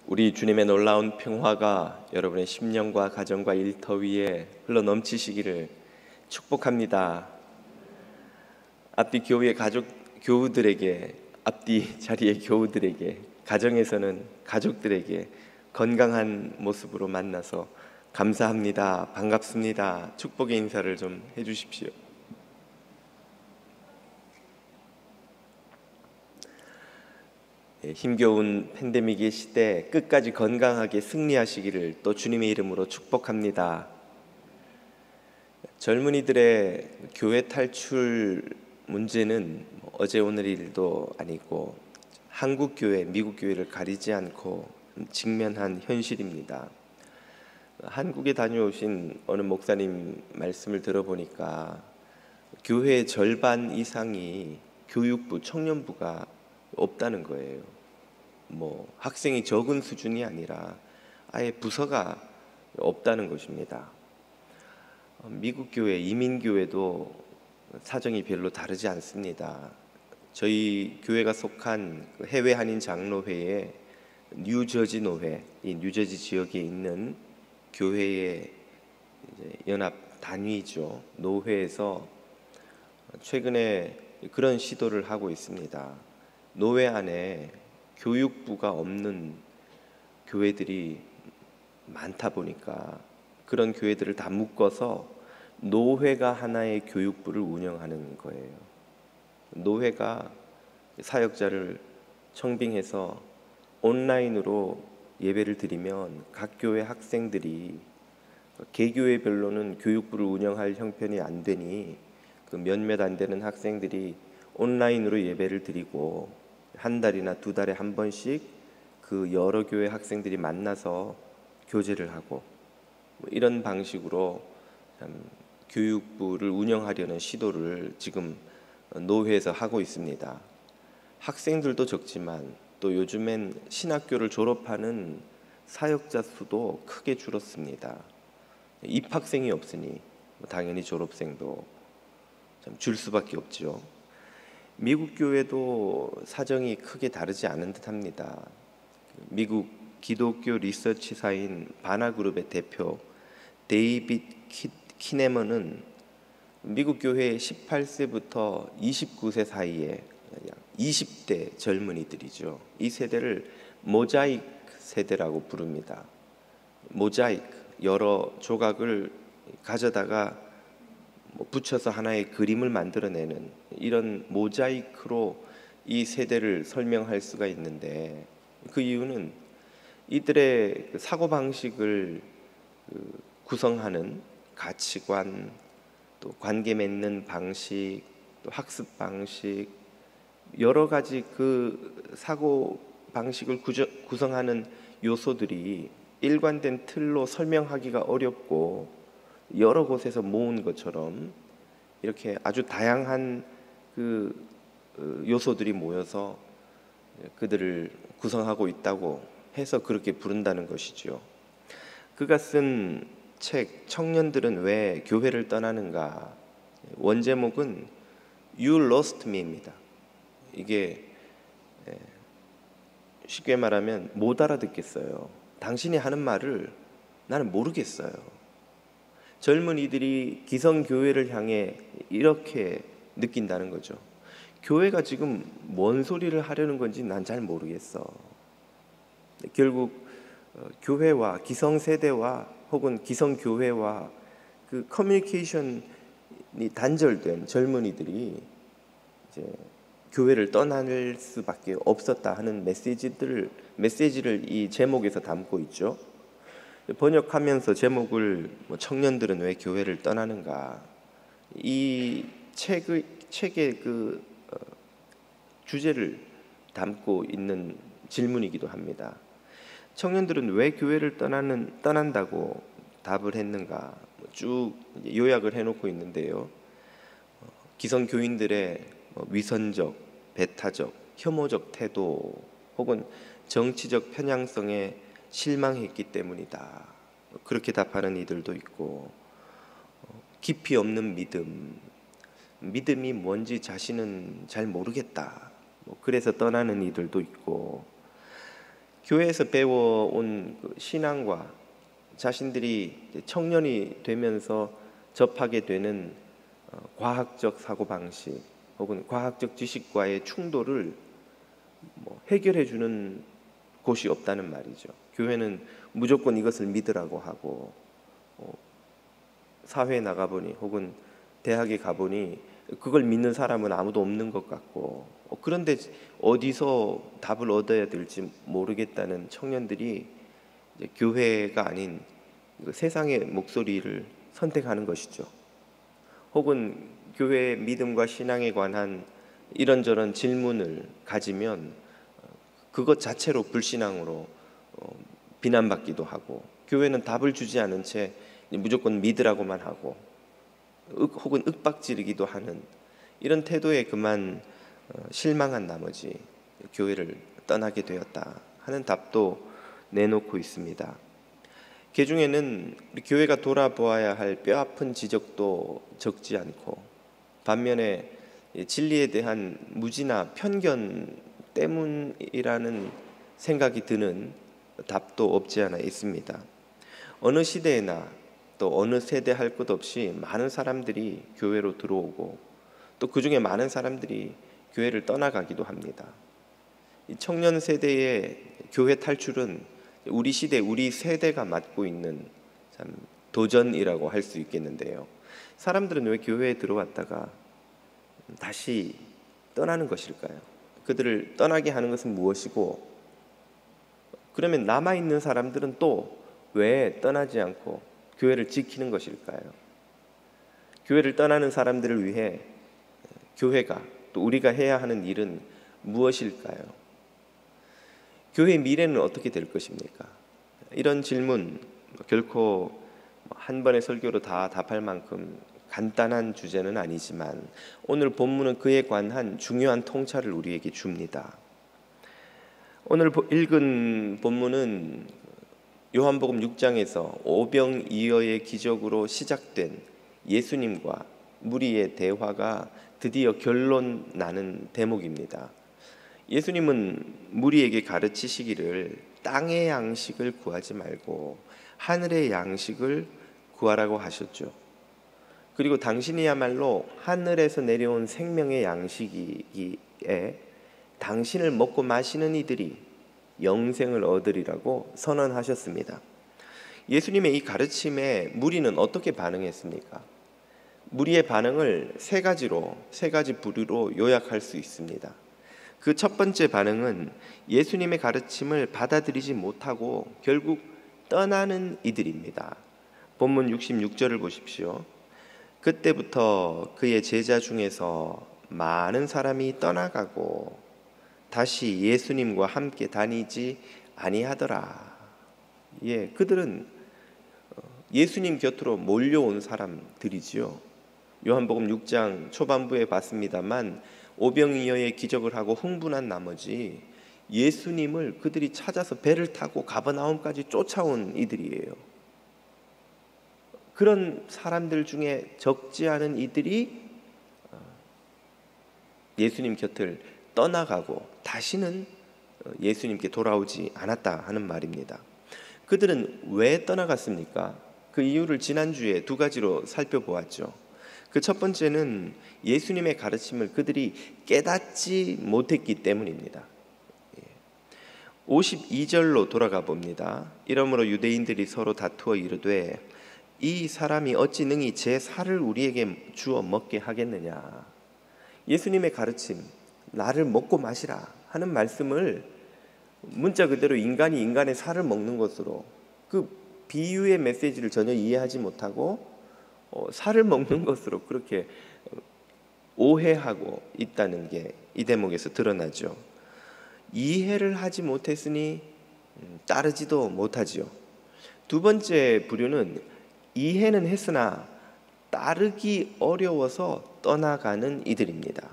우리 주님의 놀라운 평화가 여러분의 심령과 가정과 일터 위에 흘러 넘치시기를 축복합니다. 앞뒤 교우의 교우들에게, 앞뒤 자리의 교우들에게, 가정에서는 가족들에게 건강한 모습으로 만나서 감사합니다, 반갑습니다, 축복의 인사를 좀 해주십시오. 힘겨운 팬데믹의 시대 끝까지 건강하게 승리하시기를 또 주님의 이름으로 축복합니다. 젊은이들의 교회 탈출 문제는 어제 오늘 일도 아니고 한국 교회, 미국 교회를 가리지 않고 직면한 현실입니다. 한국에 다녀오신 어느 목사님 말씀을 들어보니까 교회의 절반 이상이 교육부, 청년부가 없다는 거예요. 학생이 적은 수준이 아니라 아예 부서가 없다는 것입니다. 미국 교회, 이민 교회도 사정이 별로 다르지 않습니다. 저희 교회가 속한 해외 한인 장로회의 뉴저지 노회, 이 뉴저지 지역에 있는 교회의 연합 단위죠. 노회에서 최근에 그런 시도를 하고 있습니다. 노회 안에 교육부가 없는 교회들이 많다 보니까 그런 교회들을 다 묶어서 노회가 하나의 교육부를 운영하는 거예요. 노회가 사역자를 청빙해서 온라인으로 예배를 드리면 각 교회 학생들이 개교회별로는 교육부를 운영할 형편이 안 되니 그 몇몇 안 되는 학생들이 온라인으로 예배를 드리고 한 달이나 두 달에 한 번씩 그 여러 교회 학생들이 만나서 교제를 하고 이런 방식으로 교육부를 운영하려는 시도를 지금 노회에서 하고 있습니다. 학생들도 적지만 또 요즘엔 신학교를 졸업하는 사역자 수도 크게 줄었습니다. 입학생이 없으니 당연히 졸업생도 줄 수밖에 없죠. 미국 교회도 사정이 크게 다르지 않은 듯합니다. 미국 기독교 리서치사인 바나그룹의 대표 데이빗 키네먼은 미국 교회의 18세부터 29세 사이에 20대 젊은이들이죠. 이 세대를 모자이크 세대라고 부릅니다. 모자이크, 여러 조각을 가져다가 붙여서 하나의 그림을 만들어내는 이런 모자이크로 이 세대를 설명할 수가 있는데, 그 이유는 이들의 사고방식을 구성하는 가치관, 또 관계 맺는 방식, 또 학습 방식, 여러 가지 그 사고 방식을 구성하는 요소들이 일관된 틀로 설명하기가 어렵고 여러 곳에서 모은 것처럼 이렇게 아주 다양한 그 요소들이 모여서 그들을 구성하고 있다고 해서 그렇게 부른다는 것이죠. 그가 쓴 책 청년들은 왜 교회를 떠나는가, 원제목은 You Lost Me입니다. 이게 쉽게 말하면 못 알아듣겠어요. 당신이 하는 말을 나는 모르겠어요. 젊은이들이 기성교회를 향해 이렇게 느낀다는 거죠. 교회가 지금 뭔 소리를 하려는 건지 난 잘 모르겠어. 결국 교회와 기성세대와 혹은 기성교회와 그 커뮤니케이션이 단절된 젊은이들이 이제 교회를 떠날 수밖에 없었다 하는 메시지를 이 제목에서 담고 있죠. 번역하면서 제목을 청년들은 왜 교회를 떠나는가, 이 책의 그 주제를 담고 있는 질문이기도 합니다. 청년들은 왜 교회를 떠난다고 답을 했는가, 쭉 요약을 해놓고 있는데요. 기성교인들의 위선적, 배타적, 혐오적 태도 혹은 정치적 편향성에 실망했기 때문이다, 그렇게 답하는 이들도 있고, 깊이 없는 믿음이 뭔지 자신은 잘 모르겠다, 그래서 떠나는 이들도 있고, 교회에서 배워온 그 신앙과 자신들이 청년이 되면서 접하게 되는 과학적 사고방식 혹은 과학적 지식과의 충돌을 해결해 주는 곳이 없다는 말이죠. 교회는 무조건 이것을 믿으라고 하고, 사회에 나가보니 혹은 대학에 가보니 그걸 믿는 사람은 아무도 없는 것 같고, 그런데 어디서 답을 얻어야 될지 모르겠다는 청년들이 이제 교회가 아닌 세상의 목소리를 선택하는 것이죠. 혹은 교회의 믿음과 신앙에 관한 이런저런 질문을 가지면 그것 자체로 불신앙으로 비난받기도 하고, 교회는 답을 주지 않은 채 무조건 믿으라고만 하고 혹은 윽박지르기도 하는 이런 태도에 그만 실망한 나머지 교회를 떠나게 되었다 하는 답도 내놓고 있습니다. 그 중에는 우리 교회가 돌아보아야 할 뼈아픈 지적도 적지 않고, 반면에 진리에 대한 무지나 편견 때문이라는 생각이 드는 답도 없지 않아 있습니다. 어느 시대에나 또 어느 세대 할 것 없이 많은 사람들이 교회로 들어오고, 또 그 중에 많은 사람들이 교회를 떠나가기도 합니다. 이 청년 세대의 교회 탈출은 우리 시대, 우리 세대가 맡고 있는 참 도전이라고 할 수 있겠는데요. 사람들은 왜 교회에 들어왔다가 다시 떠나는 것일까요? 그들을 떠나게 하는 것은 무엇이고, 그러면 남아있는 사람들은 또 왜 떠나지 않고 교회를 지키는 것일까요? 교회를 떠나는 사람들을 위해 교회가, 또 우리가 해야 하는 일은 무엇일까요? 교회의 미래는 어떻게 될 것입니까? 이런 질문 결코 한 번의 설교로 다 답할 만큼 간단한 주제는 아니지만, 오늘 본문은 그에 관한 중요한 통찰을 우리에게 줍니다. 오늘 읽은 본문은 요한복음 6장에서 오병이어의 기적으로 시작된 예수님과 무리의 대화가 드디어 결론 나는 대목입니다. 예수님은 무리에게 가르치시기를 땅의 양식을 구하지 말고 하늘의 양식을 구하라고 하셨죠. 그리고 당신이야말로 하늘에서 내려온 생명의 양식이기에 당신을 먹고 마시는 이들이 영생을 얻으리라고 선언하셨습니다. 예수님의 이 가르침에 무리는 어떻게 반응했습니까? 무리의 반응을 세 가지 부류로 요약할 수 있습니다. 그 첫 번째 반응은 예수님의 가르침을 받아들이지 못하고 결국 떠나는 이들입니다. 본문 66절을 보십시오. 그때부터 그의 제자 중에서 많은 사람이 떠나가고 다시 예수님과 함께 다니지 아니하더라. 그들은 예수님 곁으로 몰려온 사람들이지요. 요한복음 6장 초반부에 봤습니다만 오병이어의 기적을 하고 흥분한 나머지 예수님을 그들이 찾아서 배를 타고 가버나움까지 쫓아온 이들이에요. 그런 사람들 중에 적지 않은 이들이 예수님 곁을 떠나가고 다시는 예수님께 돌아오지 않았다 하는 말입니다. 그들은 왜 떠나갔습니까? 그 이유를 지난주에 두 가지로 살펴보았죠. 그 첫 번째는 예수님의 가르침을 그들이 깨닫지 못했기 때문입니다. 52절로 돌아가 봅니다. 이러므로 유대인들이 서로 다투어 이르되 이 사람이 어찌 능히 제 살을 우리에게 주어 먹게 하겠느냐. 예수님의 가르침, 나를 먹고 마시라 하는 말씀을 문자 그대로 인간이 인간의 살을 먹는 것으로, 그 비유의 메시지를 전혀 이해하지 못하고 살을 먹는 것으로 그렇게 오해하고 있다는 게 이 대목에서 드러나죠. 이해를 하지 못했으니 따르지도 못하지요. 두 번째 부류는 이해는 했으나 따르기 어려워서 떠나가는 이들입니다.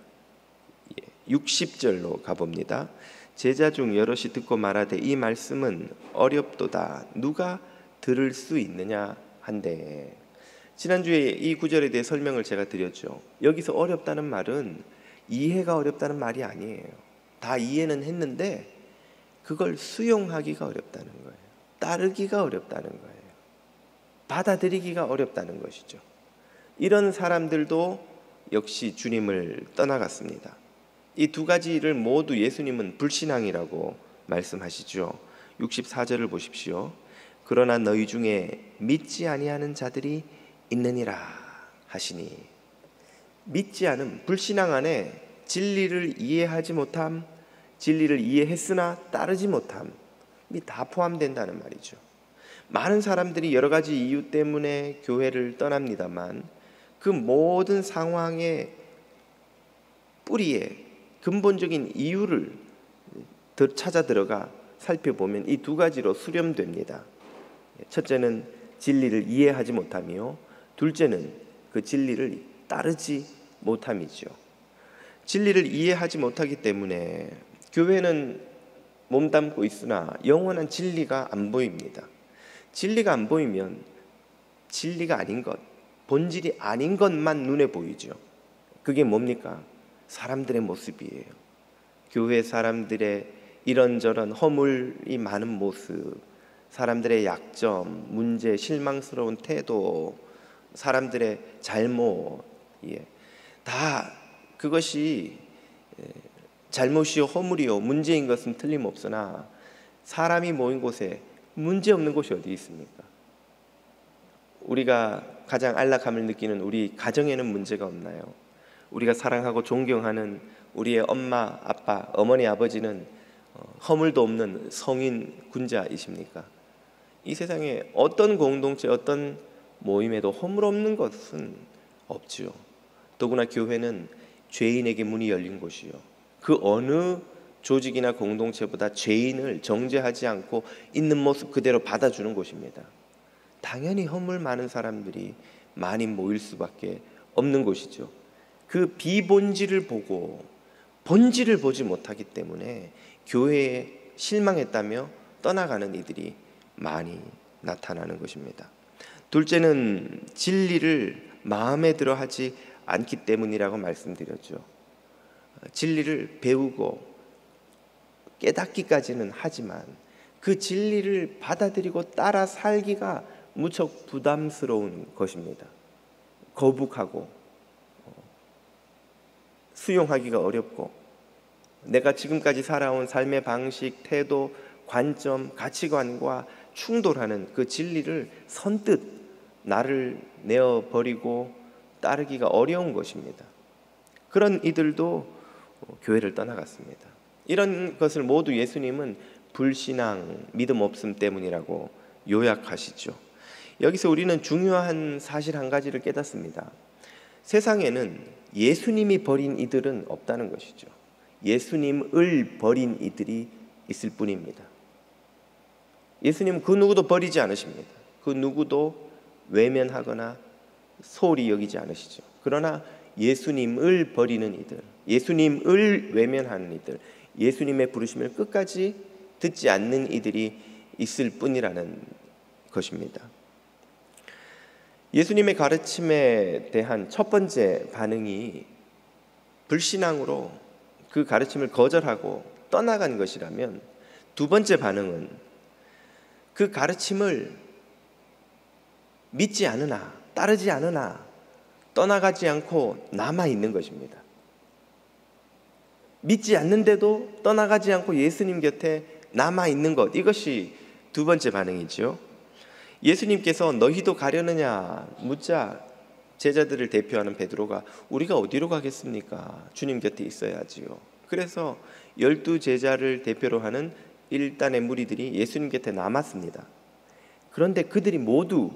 60절로 가봅니다. 제자 중 여럿이 듣고 말하되 이 말씀은 어렵도다 누가 들을 수 있느냐 한데, 지난주에 이 구절에 대해 설명을 제가 드렸죠. 여기서 어렵다는 말은 이해가 어렵다는 말이 아니에요. 다 이해는 했는데 그걸 수용하기가 어렵다는 거예요. 따르기가 어렵다는 거예요. 받아들이기가 어렵다는 것이죠. 이런 사람들도 역시 주님을 떠나갔습니다. 이 두 가지를 모두 예수님은 불신앙이라고 말씀하시죠. 64절을 보십시오. 그러나 너희 중에 믿지 아니하는 자들이 있느니라 하시니, 믿지 않음, 불신앙 안에 진리를 이해하지 못함, 진리를 이해했으나 따르지 못함이 다 포함된다는 말이죠. 많은 사람들이 여러 가지 이유 때문에 교회를 떠납니다만 그 모든 상황의 뿌리에 근본적인 이유를 찾아 들어가 살펴보면 이 두 가지로 수렴됩니다. 첫째는 진리를 이해하지 못함이요, 둘째는 그 진리를 따르지 못함이죠. 진리를 이해하지 못하기 때문에 교회는 몸담고 있으나 영원한 진리가 안 보입니다. 진리가 안 보이면 진리가 아닌 것, 본질이 아닌 것만 눈에 보이죠. 그게 뭡니까? 사람들의 모습이에요. 교회 사람들의 이런저런 허물이 많은 모습, 사람들의 약점, 문제, 실망스러운 태도, 사람들의 잘못, 다 그것이 잘못이요 허물이요 문제인 것은 틀림없으나 사람이 모인 곳에 문제 없는 곳이 어디 있습니까? 우리가 가장 안락함을 느끼는 우리 가정에는 문제가 없나요? 우리가 사랑하고 존경하는 우리의 엄마, 아빠, 어머니, 아버지는 허물도 없는 성인 군자이십니까? 이 세상에 어떤 공동체, 어떤 모임에도 허물 없는 것은 없지요. 더구나 교회는 죄인에게 문이 열린 곳이요, 그 어느 조직이나 공동체보다 죄인을 정죄하지 않고 있는 모습 그대로 받아주는 곳입니다. 당연히 허물 많은 사람들이 많이 모일 수밖에 없는 곳이죠. 그 비본질을 보고 본질을 보지 못하기 때문에 교회에 실망했다며 떠나가는 이들이 많이 나타나는 것입니다. 둘째는 진리를 마음에 들어 하지 않기 때문이라고 말씀드렸죠. 진리를 배우고 깨닫기까지는 하지만 그 진리를 받아들이고 따라 살기가 무척 부담스러운 것입니다. 거북하고 수용하기가 어렵고 내가 지금까지 살아온 삶의 방식, 태도, 관점, 가치관과 충돌하는 그 진리를 선뜻 나를 내어버리고 따르기가 어려운 것입니다. 그런 이들도 교회를 떠나갔습니다. 이런 것을 모두 예수님은 불신앙, 믿음 없음 때문이라고 요약하시죠. 여기서 우리는 중요한 사실 한 가지를 깨닫습니다. 세상에는 예수님이 버린 이들은 없다는 것이죠. 예수님을 버린 이들이 있을 뿐입니다. 예수님은 그 누구도 버리지 않으십니다. 그 누구도 외면하거나 소홀히 여기지 않으시죠. 그러나 예수님을 버리는 이들, 예수님을 외면하는 이들, 예수님의 부르심을 끝까지 듣지 않는 이들이 있을 뿐이라는 것입니다. 예수님의 가르침에 대한 첫 번째 반응이 불신앙으로 그 가르침을 거절하고 떠나간 것이라면, 두 번째 반응은 그 가르침을 믿지 않으나 따르지 않으나 떠나가지 않고 남아있는 것입니다. 믿지 않는데도 떠나가지 않고 예수님 곁에 남아있는 것, 이것이 두 번째 반응이죠. 예수님께서 너희도 가려느냐 묻자 제자들을 대표하는 베드로가 우리가 어디로 가겠습니까? 주님 곁에 있어야지요. 그래서 12제자를 대표로 하는 일단의 무리들이 예수님 곁에 남았습니다. 그런데 그들이 모두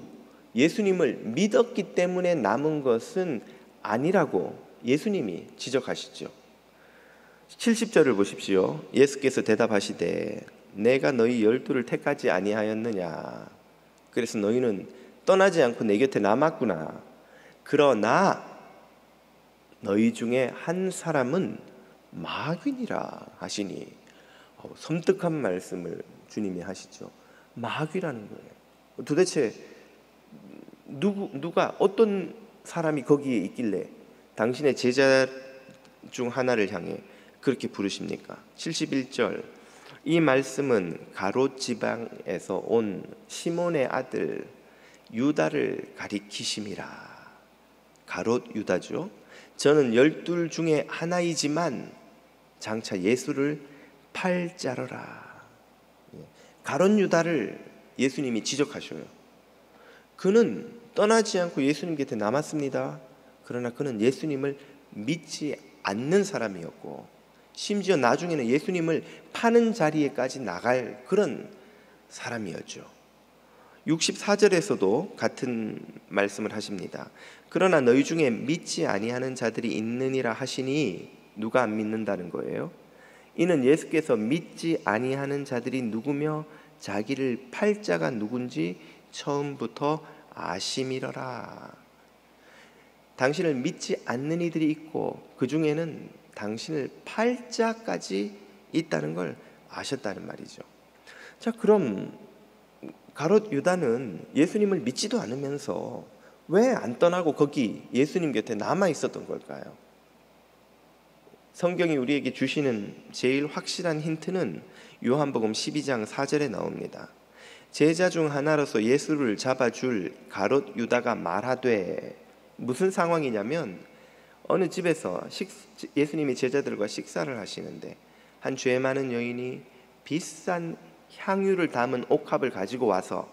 예수님을 믿었기 때문에 남은 것은 아니라고 예수님이 지적하시죠. 70절을 보십시오. 예수께서 대답하시되 내가 너희 12를 택하지 아니하였느냐? 그래서 너희는 떠나지 않고 내 곁에 남았구나. 그러나 너희 중에 한 사람은 마귀니라 하시니, 섬뜩한 말씀을 주님이 하시죠. 마귀라는 거예요. 도대체 누가 어떤 사람이 거기에 있길래 당신의 제자 중 하나를 향해 그렇게 부르십니까? 71절 이 말씀은 가롯 지방에서 온 시몬의 아들 유다를 가리키심이라. 가롯 유다죠. 저는 12 중에 하나이지만 장차 예수를 팔 자러라. 가롯 유다를 예수님이 지적하셔요. 그는 떠나지 않고 예수님 곁에 남았습니다. 그러나 그는 예수님을 믿지 않는 사람이었고, 심지어 나중에는 예수님을 파는 자리에까지 나갈 그런 사람이었죠. 64절에서도 같은 말씀을 하십니다. 그러나 너희 중에 믿지 아니하는 자들이 있느니라 하시니, 누가 안 믿는다는 거예요? 이는 예수께서 믿지 아니하는 자들이 누구며 자기를 팔 자가 누군지 처음부터 아심이러라. 당신을 믿지 않는 이들이 있고 그 중에는 당신을 팔 자까지 있다는 걸 아셨다는 말이죠. 자, 그럼 가롯 유다는 예수님을 믿지도 않으면서 왜 안 떠나고 거기 예수님 곁에 남아 있었던 걸까요? 성경이 우리에게 주시는 제일 확실한 힌트는 요한복음 12장 4절에 나옵니다. 제자 중 하나로서 예수를 잡아줄 가롯 유다가 말하되, 무슨 상황이냐면 어느 집에서 예수님이 제자들과 식사를 하시는데 한 죄 많은 여인이 비싼 향유를 담은 옥합을 가지고 와서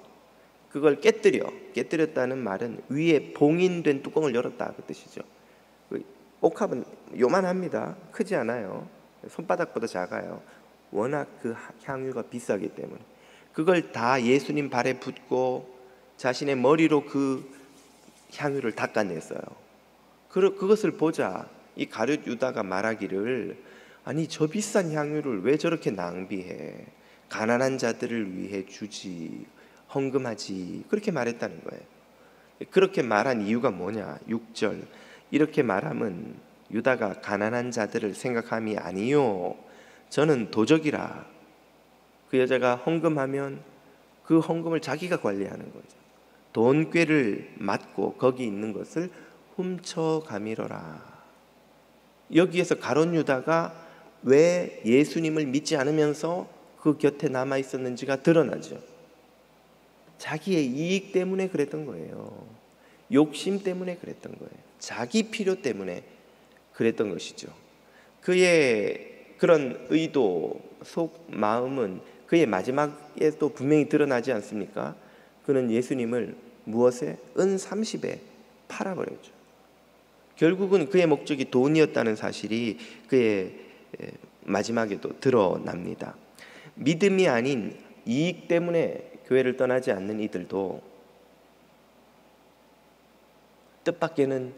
그걸 깨뜨렸다는 말은 위에 봉인된 뚜껑을 열었다 그 뜻이죠. 옥합은 요만합니다. 크지 않아요. 손바닥보다 작아요. 워낙 그 향유가 비싸기 때문에 그걸 다 예수님 발에 붓고 자신의 머리로 그 향유를 닦아냈어요. 그것을 보자 이 가룟 유다가 말하기를, 아니 저 비싼 향유를 왜 저렇게 낭비해? 가난한 자들을 위해 주지, 헌금하지, 그렇게 말했다는 거예요. 그렇게 말한 이유가 뭐냐? 6절, 이렇게 말함은 유다가 가난한 자들을 생각함이 아니요 저는 도적이라. 그 여자가 헌금하면 그 헌금을 자기가 관리하는 거죠. 돈꾀를 맞고 거기 있는 것을 훔쳐가미러라. 여기에서 가룟 유다가 왜 예수님을 믿지 않으면서 그 곁에 남아 있었는지가 드러나죠. 자기의 이익 때문에 그랬던 거예요. 욕심 때문에 그랬던 거예요. 자기 필요 때문에 그랬던 것이죠. 그의 그런 의도, 속 마음은 그의 마지막에도 분명히 드러나지 않습니까? 그는 예수님을 무엇에? 은 30에 팔아버렸죠. 결국은 그의 목적이 돈이었다는 사실이 그의 마지막에도 드러납니다. 믿음이 아닌 이익 때문에 교회를 떠나지 않는 이들도 뜻밖에는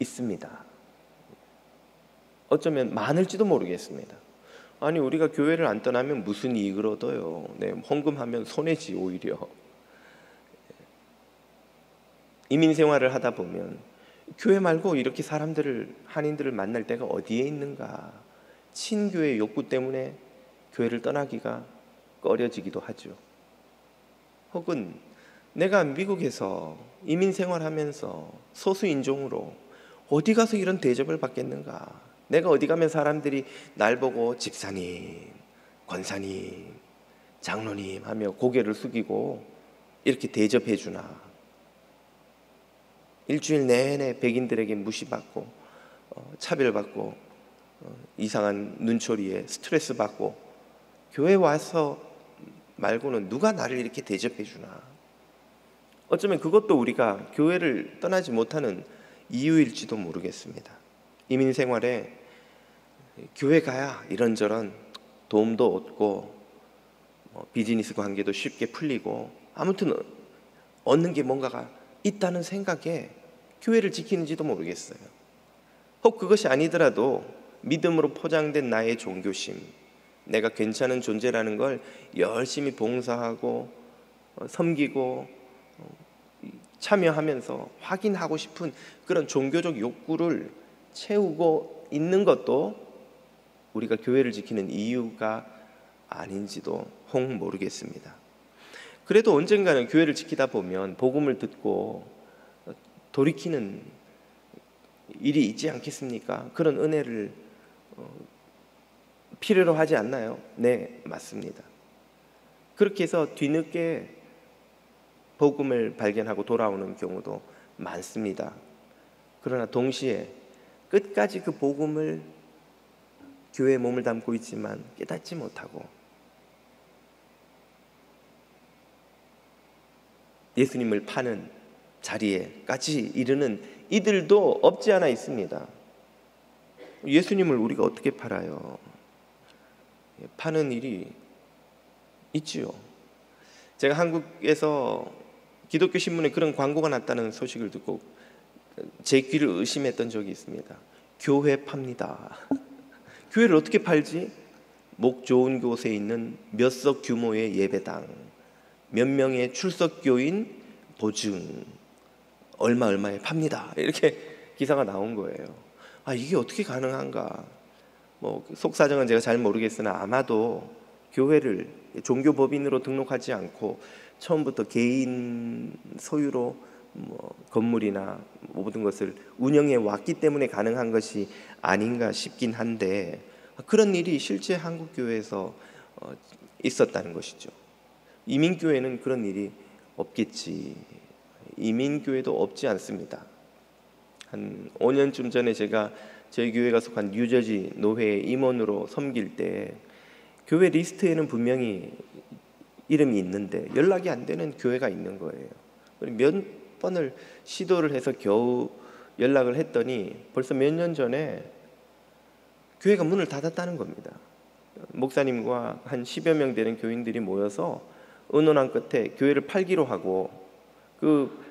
있습니다. 어쩌면 많을지도 모르겠습니다. 아니 우리가 교회를 안 떠나면 무슨 이익을 얻어요? 네, 헌금하면 손해지 오히려. 이민 생활을 하다 보면 교회 말고 이렇게 한인들을 만날 때가 어디에 있는가? 친교의 욕구 때문에 교회를 떠나기가 꺼려지기도 하죠. 혹은 내가 미국에서 이민 생활하면서 소수인종으로 어디 가서 이런 대접을 받겠는가? 내가 어디 가면 사람들이 날 보고 집사님, 권사님, 장로님 하며 고개를 숙이고 이렇게 대접해 주나? 일주일 내내 백인들에게 무시받고 차별받고 이상한 눈초리에 스트레스 받고 교회 와서 말고는 누가 나를 이렇게 대접해 주나? 어쩌면 그것도 우리가 교회를 떠나지 못하는 이유일지도 모르겠습니다. 이민 생활에 교회 가야 이런저런 도움도 얻고 비즈니스 관계도 쉽게 풀리고 아무튼 얻는 게 뭔가가 있다는 생각에 교회를 지키는지도 모르겠어요. 혹 그것이 아니더라도 믿음으로 포장된 나의 종교심, 내가 괜찮은 존재라는 걸 열심히 봉사하고 섬기고 참여하면서 확인하고 싶은 그런 종교적 욕구를 채우고 있는 것도 우리가 교회를 지키는 이유가 아닌지도 혹 모르겠습니다. 그래도 언젠가는 교회를 지키다 보면 복음을 듣고 돌이키는 일이 있지 않겠습니까? 그런 은혜를 필요로 하지 않나요? 네, 맞습니다. 그렇게 해서 뒤늦게 복음을 발견하고 돌아오는 경우도 많습니다. 그러나 동시에 끝까지 그 복음을 교회에 몸을 담고 있지만 깨닫지 못하고 예수님을 파는 자리에까지 이르는 이들도 없지 않아 있습니다. 예수님을 우리가 어떻게 팔아요? 파는 일이 있지요. 제가 한국에서 기독교 신문에 그런 광고가 났다는 소식을 듣고 제 귀를 의심했던 적이 있습니다. 교회 팝니다. 교회를 어떻게 팔지? 목 좋은 곳에 있는 몇 석 규모의 예배당, 몇 명의 출석 교인 보증, 얼마에 팝니다. 이렇게 기사가 나온 거예요. 아, 이게 어떻게 가능한가? 속사정은 제가 잘 모르겠으나 아마도 교회를 종교법인으로 등록하지 않고 처음부터 개인 소유로 건물이나 모든 것을 운영해 왔기 때문에 가능한 것이 아닌가 싶긴 한데, 그런 일이 실제 한국 교회에서 있었다는 것이죠. 이민교회는 그런 일이 없겠지. 이민교회도 없지 않습니다. 한 5년쯤 전에 제가 저희 교회가 속한 뉴저지 노회 임원으로 섬길 때 교회 리스트에는 분명히 이름이 있는데 연락이 안 되는 교회가 있는 거예요. 몇 번을 시도를 해서 겨우 연락을 했더니 벌써 몇 년 전에 교회가 문을 닫았다는 겁니다. 목사님과 한 10여 명 되는 교인들이 모여서 의논한 끝에 교회를 팔기로 하고 그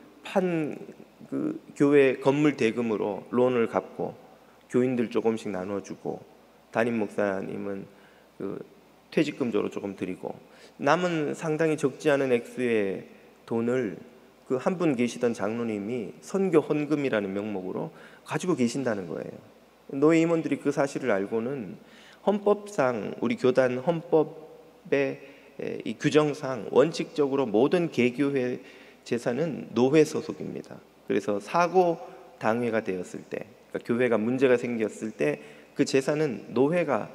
교회 건물 대금으로 론을 갚고 교인들 조금씩 나눠주고 담임 목사님은 퇴직금조로 조금 드리고 남은 상당히 적지 않은 액수의 돈을 그 한 분 계시던 장로님이 선교 헌금이라는 명목으로 가지고 계신다는 거예요. 노예 임원들이 그 사실을 알고는 헌법상 우리 교단 헌법의 이 규정상 원칙적으로 모든 개교회 재산은 노회 소속입니다. 그래서 사고 당회가 되었을 때, 그러니까 교회가 문제가 생겼을 때 그 재산은 노회가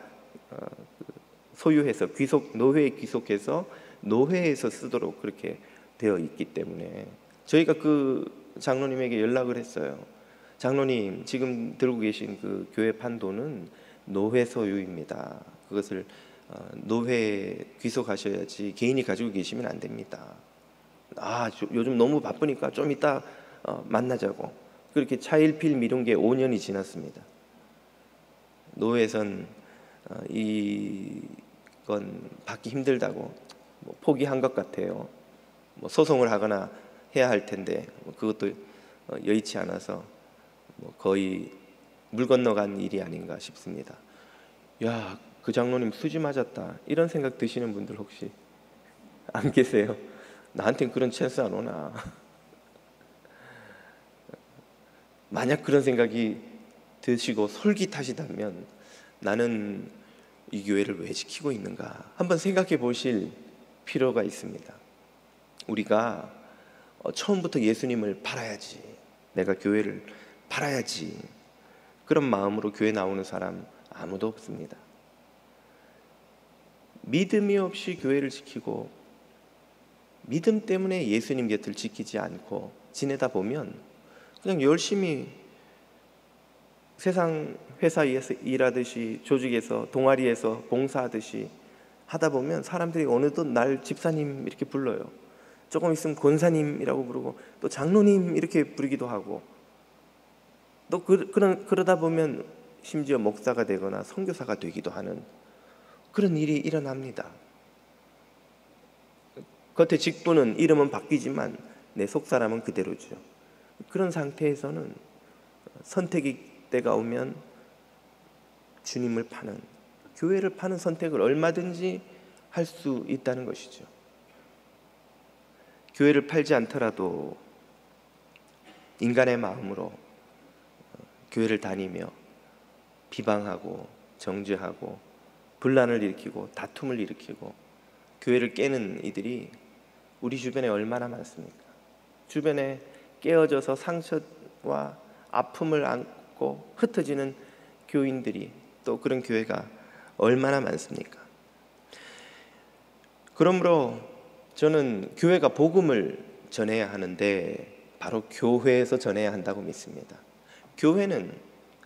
소유해서 노회에 귀속해서 노회에서 쓰도록 그렇게 되어 있기 때문에 저희가 그 장로님에게 연락을 했어요. 장로님, 지금 들고 계신 그 교회 판도는 노회 소유입니다. 그것을 노회에 귀속하셔야지 개인이 가지고 계시면 안 됩니다. 요즘 너무 바쁘니까 좀 이따 만나자고. 그렇게 차일피일 미룬 게 5년이 지났습니다. 노회에선 이건 받기 힘들다고 포기한 것 같아요. 소송을 하거나 해야 할 텐데 그것도 여의치 않아서 거의 물 건너간 일이 아닌가 싶습니다. 야, 그 장로님 수지 맞았다, 이런 생각 드시는 분들 혹시 안 계세요? 나한텐 그런 찬스 안 오나? 만약 그런 생각이 드시고 솔깃하시다면 나는 이 교회를 왜 지키고 있는가 한번 생각해 보실 필요가 있습니다. 우리가 처음부터 예수님을 팔아야지, 내가 교회를 팔아야지, 그런 마음으로 교회 나오는 사람 아무도 없습니다. 믿음이 없이 교회를 지키고 믿음 때문에 예수님 곁을 지키지 않고 지내다 보면 그냥 열심히 세상 회사에서 일하듯이 조직에서 동아리에서 봉사하듯이 하다 보면 사람들이 어느덧 날 집사님 이렇게 불러요. 조금 있으면 권사님이라고 부르고 또 장로님 이렇게 부르기도 하고 또 그러다 보면 심지어 목사가 되거나 선교사가 되기도 하는 그런 일이 일어납니다. 겉에 직분은 이름은 바뀌지만 내 속사람은 그대로죠. 그런 상태에서는 선택의 때가 오면 주님을 파는, 교회를 파는 선택을 얼마든지 할 수 있다는 것이죠. 교회를 팔지 않더라도 인간의 마음으로 교회를 다니며 비방하고 정죄하고 분란을 일으키고 다툼을 일으키고 교회를 깨는 이들이 우리 주변에 얼마나 많습니까? 주변에 깨어져서 상처와 아픔을 안고 흩어지는 교인들이, 또 그런 교회가 얼마나 많습니까? 그러므로 저는 교회가 복음을 전해야 하는데 바로 교회에서 전해야 한다고 믿습니다. 교회는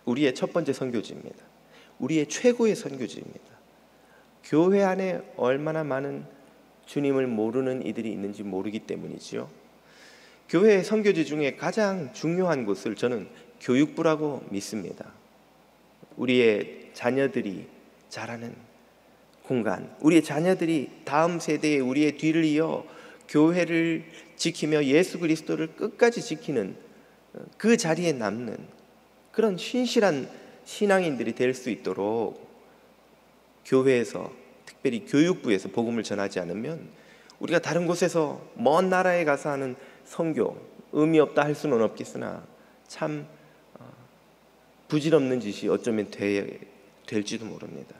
우리의 첫 번째 선교지입니다. 우리의 최고의 선교지입니다. 교회 안에 얼마나 많은 주님을 모르는 이들이 있는지 모르기 때문이지요. 교회의 선교지 중에 가장 중요한 곳을 저는 교육부라고 믿습니다. 우리의 자녀들이 자라는 공간, 우리의 자녀들이 다음 세대에 우리의 뒤를 이어 교회를 지키며 예수 그리스도를 끝까지 지키는 그 자리에 남는 그런 신실한 신앙인들이 될 수 있도록 교회에서, 특별히 교육부에서 복음을 전하지 않으면 우리가 다른 곳에서 먼 나라에 가서 하는 선교, 의미 없다 할 수는 없겠으나 참 부질없는 짓이 어쩌면 될지도 모릅니다.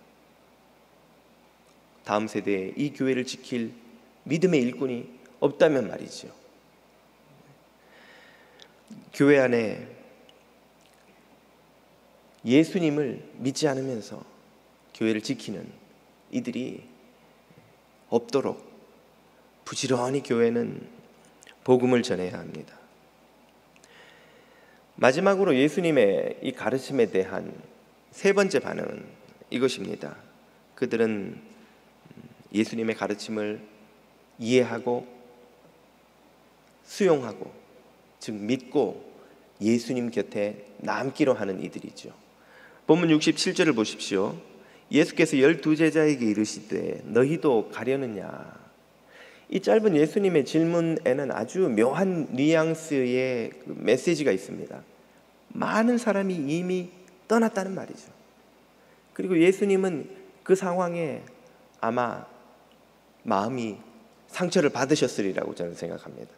다음 세대에 이 교회를 지킬 믿음의 일꾼이 없다면 말이죠. 교회 안에 예수님을 믿지 않으면서 교회를 지키는 이들이 없도록 부지런히 교회는 복음을 전해야 합니다. 마지막으로 예수님의 이 가르침에 대한 세 번째 반응은 이것입니다. 그들은 예수님의 가르침을 이해하고 수용하고, 즉 믿고 예수님 곁에 남기로 하는 이들이죠. 본문 67절을 보십시오. 예수께서 12제자에게 이르시되 너희도 가려느냐. 이 짧은 예수님의 질문에는 아주 묘한 뉘앙스의 메시지가 있습니다. 많은 사람이 이미 떠났다는 말이죠. 그리고 예수님은 그 상황에 아마 마음이 상처를 받으셨으리라고 저는 생각합니다.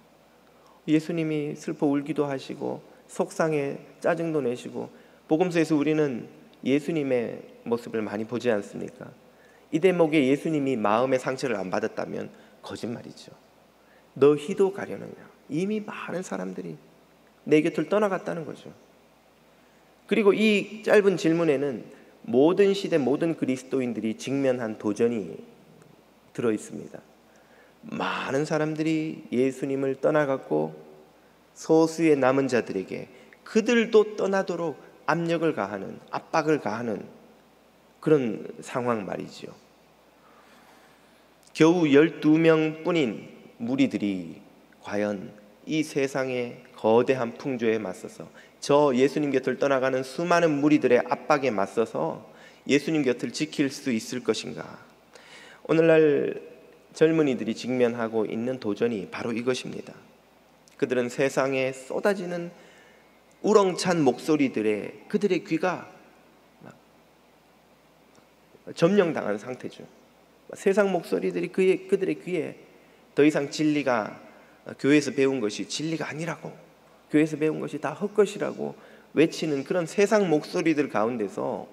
예수님이 슬퍼 울기도 하시고 속상해 짜증도 내시고, 복음서에서 우리는 예수님의 모습을 많이 보지 않습니까? 이 대목에 예수님이 마음의 상처를 안 받았다면 거짓말이죠. 너희도 가려느냐. 이미 많은 사람들이 내 곁을 떠나갔다는 거죠. 그리고 이 짧은 질문에는 모든 시대 모든 그리스도인들이 직면한 도전이 들어 있습니다. 많은 사람들이 예수님을 떠나갔고 소수의 남은 자들에게 그들도 떠나도록 압력을 가하는, 압박을 가하는 그런 상황 말이죠. 겨우 12명뿐인 무리들이 과연 이 세상의 거대한 풍조에 맞서서, 저 예수님 곁을 떠나가는 수많은 무리들의 압박에 맞서서 예수님 곁을 지킬 수 있을 것인가? 오늘날 젊은이들이 직면하고 있는 도전이 바로 이것입니다. 그들은 세상에 쏟아지는 우렁찬 목소리들에 그들의 귀가 점령당한 상태죠. 세상 목소리들이 그들의 귀에 더 이상 진리가, 교회에서 배운 것이 진리가 아니라고, 교회에서 배운 것이 다 헛것이라고 외치는 그런 세상 목소리들 가운데서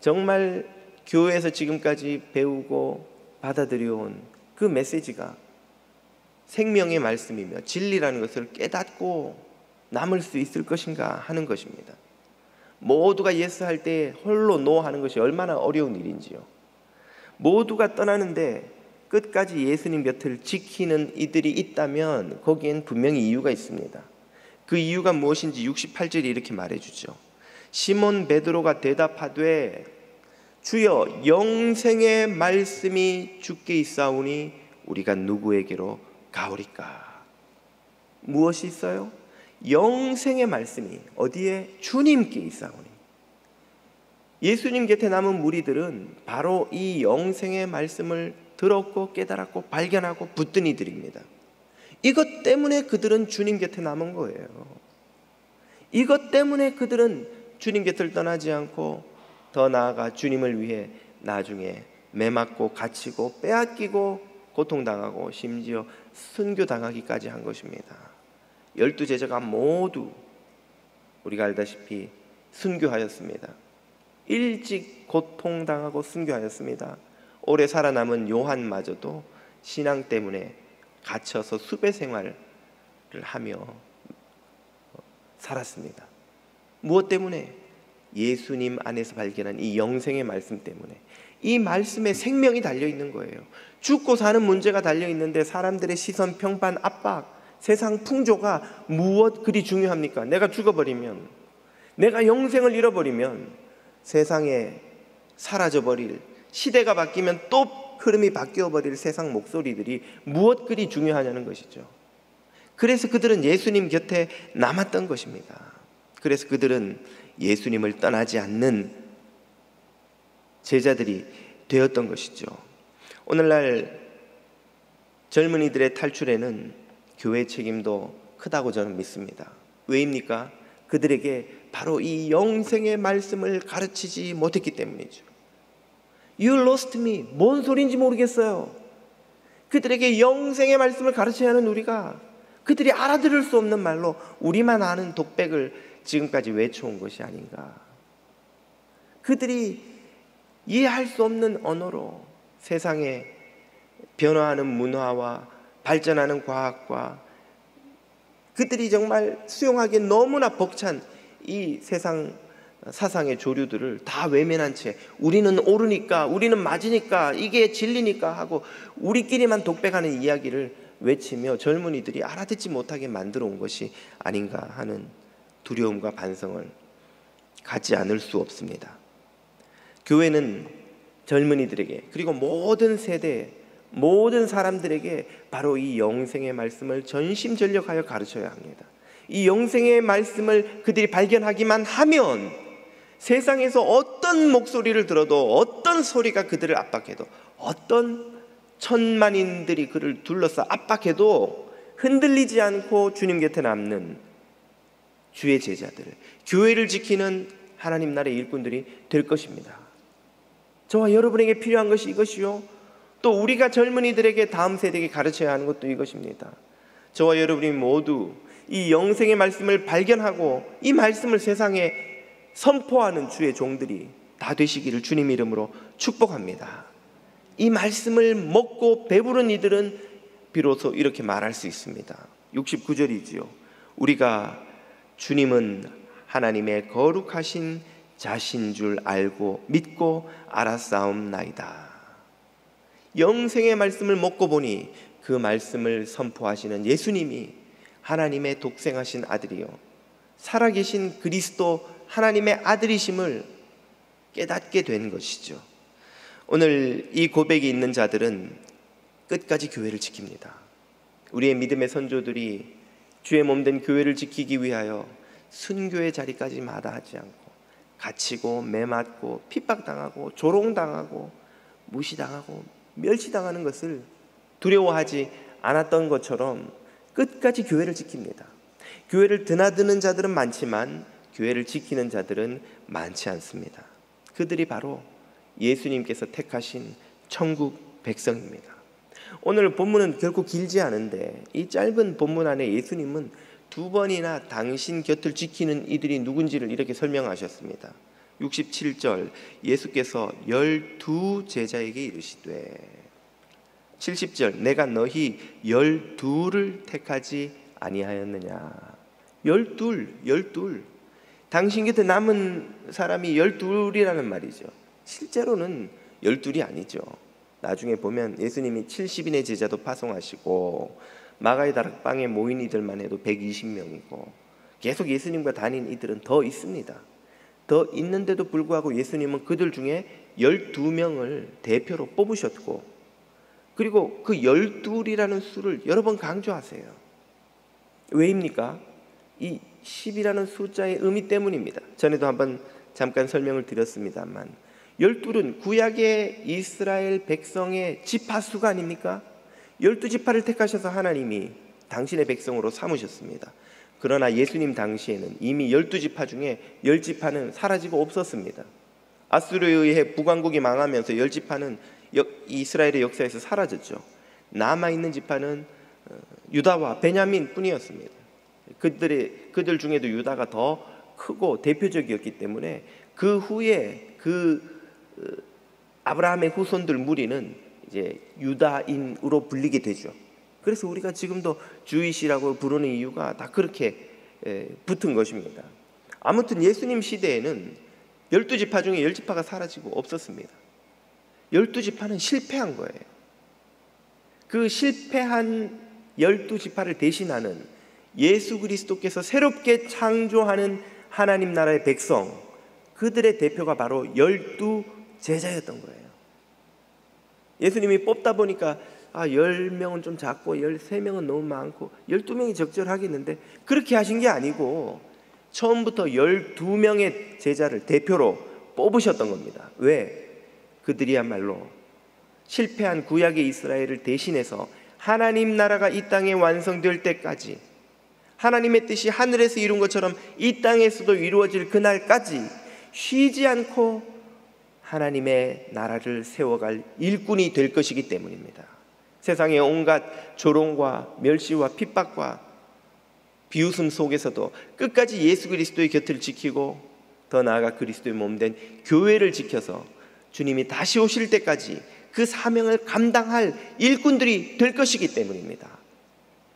정말 교회에서 지금까지 배우고 받아들여온 그 메시지가 생명의 말씀이며 진리라는 것을 깨닫고 남을 수 있을 것인가 하는 것입니다. 모두가 예스 할 때 홀로 노 하는 것이 얼마나 어려운 일인지요. 모두가 떠나는데 끝까지 예수님 곁을 지키는 이들이 있다면 거기엔 분명히 이유가 있습니다. 그 이유가 무엇인지 68절이 이렇게 말해주죠. 시몬 베드로가 대답하되 주여 영생의 말씀이 주께 있사오니 우리가 누구에게로 가오리까. 무엇이 있어요? 영생의 말씀이 어디에? 주님께 있사오니. 예수님 곁에 남은 무리들은 바로 이 영생의 말씀을 들었고 깨달았고 발견하고 붙든 이들입니다. 이것 때문에 그들은 주님 곁에 남은 거예요. 이것 때문에 그들은 주님 곁을 떠나지 않고 더 나아가 주님을 위해 나중에 매맞고 갇히고 빼앗기고 고통당하고 심지어 순교당하기까지 한 것입니다. 12제자가 모두 우리가 알다시피 순교하였습니다. 일찍 고통당하고 순교하였습니다. 오래 살아남은 요한마저도 신앙 때문에 갇혀서 수배 생활을 하며 살았습니다. 무엇 때문에? 예수님 안에서 발견한 이 영생의 말씀 때문에, 이 말씀에 생명이 달려있는 거예요. 죽고 사는 문제가 달려있는데 사람들의 시선, 평판, 압박, 세상 풍조가 무엇 그리 중요합니까? 내가 죽어버리면, 내가 영생을 잃어버리면 세상에 사라져버릴, 시대가 바뀌면 또 흐름이 바뀌어버릴 세상 목소리들이 무엇 그리 중요하냐는 것이죠. 그래서 그들은 예수님 곁에 남았던 것입니다. 그래서 그들은 예수님을 떠나지 않는 제자들이 되었던 것이죠. 오늘날 젊은이들의 탈출에는 교회의 책임도 크다고 저는 믿습니다. 왜입니까? 그들에게 바로 이 영생의 말씀을 가르치지 못했기 때문이죠. You lost me. 뭔 소리인지 모르겠어요. 그들에게 영생의 말씀을 가르쳐야 하는 우리가 그들이 알아들을 수 없는 말로 우리만 아는 독백을 지금까지 외쳐온 것이 아닌가. 그들이 이해할 수 없는 언어로 세상에 변화하는 문화와 발전하는 과학과 그들이 정말 수용하기에 너무나 벅찬 이 세상 사상의 조류들을 다 외면한 채 우리는 옳으니까, 우리는 맞으니까, 이게 진리니까 하고 우리끼리만 독백하는 이야기를 외치며 젊은이들이 알아듣지 못하게 만들어 온 것이 아닌가 하는 두려움과 반성을 갖지 않을 수 없습니다. 교회는 젊은이들에게, 그리고 모든 세대, 모든 사람들에게 바로 이 영생의 말씀을 전심전력하여 가르쳐야 합니다. 이 영생의 말씀을 그들이 발견하기만 하면 세상에서 어떤 목소리를 들어도, 어떤 소리가 그들을 압박해도, 어떤 천만인들이 그를 둘러싸 압박해도 흔들리지 않고 주님 곁에 남는 주의 제자들, 교회를 지키는 하나님 나라의 일꾼들이 될 것입니다. 저와 여러분에게 필요한 것이 이것이요, 또 우리가 젊은이들에게, 다음 세대에게 가르쳐야 하는 것도 이것입니다. 저와 여러분이 모두 이 영생의 말씀을 발견하고 이 말씀을 세상에 선포하는 주의 종들이 다 되시기를 주님 이름으로 축복합니다. 이 말씀을 먹고 배부른 이들은 비로소 이렇게 말할 수 있습니다. 69절이지요. 우리가 주님은 하나님의 거룩하신 자신 줄 알고 믿고 알았사옵나이다. 영생의 말씀을 먹고 보니 그 말씀을 선포하시는 예수님이 하나님의 독생하신 아들이요, 살아계신 그리스도 하나님의 아들이심을 깨닫게 된 것이죠. 오늘 이 고백이 있는 자들은 끝까지 교회를 지킵니다. 우리의 믿음의 선조들이 주의 몸된 교회를 지키기 위하여 순교의 자리까지 마다하지 않고 갇히고 매맞고 핍박당하고 조롱당하고 무시당하고 멸시당하는 것을 두려워하지 않았던 것처럼 끝까지 교회를 지킵니다. 교회를 드나드는 자들은 많지만 교회를 지키는 자들은 많지 않습니다. 그들이 바로 예수님께서 택하신 천국 백성입니다. 오늘 본문은 결코 길지 않은데 이 짧은 본문 안에 예수님은 두 번이나 당신 곁을 지키는 이들이 누군지를 이렇게 설명하셨습니다. 67절, 예수께서 12 제자에게 이르시되, 70절, 내가 너희 12를 택하지 아니하였느냐. 12. 당신 곁에 남은 사람이 12이라는 말이죠. 실제로는 12이 아니죠. 나중에 보면 예수님이 70인의 제자도 파송하시고 마가의 다락방에 모인 이들만 해도 120명이고 계속 예수님과 다닌 이들은 더 있습니다. 더 있는데도 불구하고 예수님은 그들 중에 12명을 대표로 뽑으셨고, 그리고 그 12이라는 수를 여러 번 강조하세요. 왜입니까? 이 10이라는 숫자의 의미 때문입니다. 전에도 한번 잠깐 설명을 드렸습니다만 12는 구약의 이스라엘 백성의 지파수가 아닙니까? 12지파를 택하셔서 하나님이 당신의 백성으로 삼으셨습니다. 그러나 예수님 당시에는 이미 12지파 중에 10지파는 사라지고 없었습니다. 아수르에 의해 북왕국이 망하면서 10지파는 이스라엘의 역사에서 사라졌죠. 남아있는 지파는 유다와 베냐민 뿐이었습니다. 그들 중에도 유다가 더 크고 대표적이었기 때문에 그 후에 아브라함의 후손들 무리는 이제 유다인으로 불리게 되죠. 그래서 우리가 지금도 주이시라고 부르는 이유가 다 그렇게 붙은 것입니다. 아무튼 예수님 시대에는 12지파 중에 10지파가 사라지고 없었습니다. 12지파는 실패한 거예요. 그 실패한 12지파를 대신하는 예수 그리스도께서 새롭게 창조하는 하나님 나라의 백성, 그들의 대표가 바로 12제자였던 거예요. 예수님이 뽑다 보니까 10명은 좀 작고 13명은 너무 많고 12명이 적절하겠는데, 그렇게 하신 게 아니고 처음부터 12명의 제자를 대표로 뽑으셨던 겁니다. 왜? 그들이야말로 실패한 구약의 이스라엘을 대신해서 하나님 나라가 이 땅에 완성될 때까지, 하나님의 뜻이 하늘에서 이룬 것처럼 이 땅에서도 이루어질 그날까지 쉬지 않고 하나님의 나라를 세워갈 일꾼이 될 것이기 때문입니다. 세상의 온갖 조롱과 멸시와 핍박과 비웃음 속에서도 끝까지 예수 그리스도의 곁을 지키고, 더 나아가 그리스도의 몸된 교회를 지켜서 주님이 다시 오실 때까지 그 사명을 감당할 일꾼들이 될 것이기 때문입니다.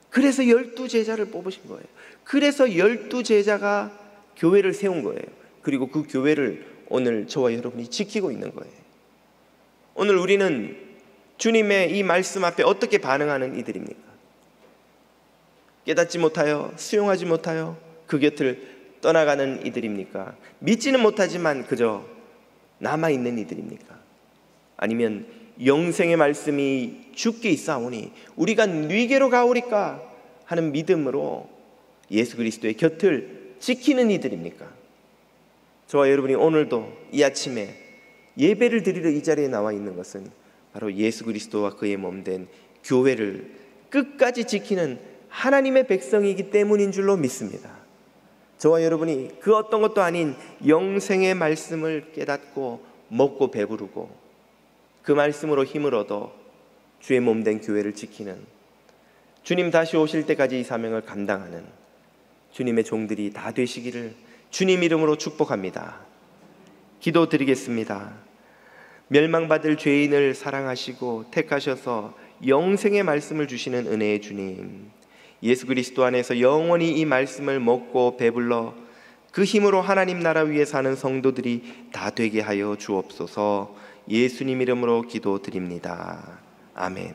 그래서 12제자를 뽑으신 거예요. 그래서 12제자가 교회를 세운 거예요. 그리고 그 교회를 오늘 저와 여러분이 지키고 있는 거예요. 오늘 우리는 주님의 이 말씀 앞에 어떻게 반응하는 이들입니까? 깨닫지 못하여 수용하지 못하여 그 곁을 떠나가는 이들입니까? 믿지는 못하지만 그저 남아있는 이들입니까? 아니면 영생의 말씀이 주께 있사오니 우리가 네게로 가오리까 하는 믿음으로 예수 그리스도의 곁을 지키는 이들입니까? 저와 여러분이 오늘도 이 아침에 예배를 드리러 이 자리에 나와 있는 것은 바로 예수 그리스도와 그의 몸된 교회를 끝까지 지키는 하나님의 백성이기 때문인 줄로 믿습니다. 저와 여러분이 그 어떤 것도 아닌 영생의 말씀을 깨닫고 먹고 배부르고 그 말씀으로 힘을 얻어 주의 몸된 교회를 지키는, 주님 다시 오실 때까지 이 사명을 감당하는 주님의 종들이 다 되시기를 주님 이름으로 축복합니다. 기도드리겠습니다. 멸망받을 죄인을 사랑하시고 택하셔서 영생의 말씀을 주시는 은혜의 주님, 예수 그리스도 안에서 영원히 이 말씀을 먹고 배불러 그 힘으로 하나님 나라 위에 사는 성도들이 다 되게 하여 주옵소서. 예수님 이름으로 기도드립니다. 아멘.